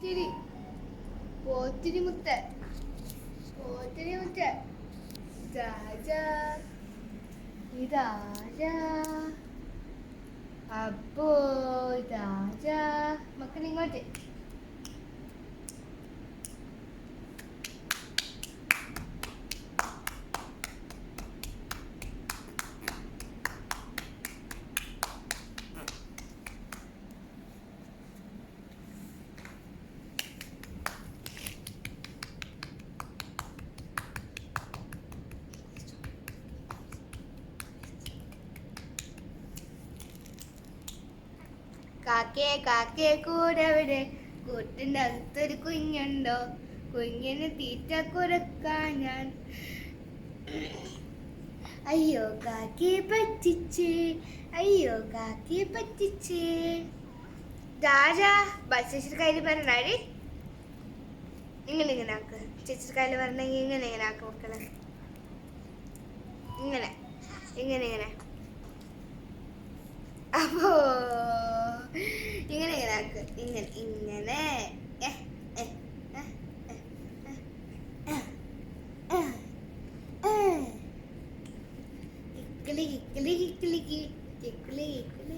പോത്തിരി പോത്തിരി മുത്ത രാജാ രാജാ അപ്പോ രാജാ മക്കളിങ്ങോട്ട് കാക്കേ കാക്കേ കൂടവിടെ കൂട്ടിൻ്റെ അകത്തൊരു കുഞ്ഞുണ്ടോ കുഞ്ഞിന് തീറ്റ കുറക്കാൻ ഞാൻ അയ്യോ കാക്കയെ പറ്റിച്ചേ രാജാ ചേച്ചിയുടെ കയ്യിൽ പറഞ്ഞാടി ഇങ്ങനെ ആക്ക് ചേച്ചിയുടെ കയ്യിൽ പറഞ്ഞെങ്കിൽ ഇങ്ങനെ ആക്ക് മക്കളെ ഇങ്ങനെ അപ്പോ ഇങ്ങനെ ആക്ക് ഇങ്ങനെ കിക്കിളി കിക്കിളി കിക്കിളി കിക്കിളി കിക്കിളി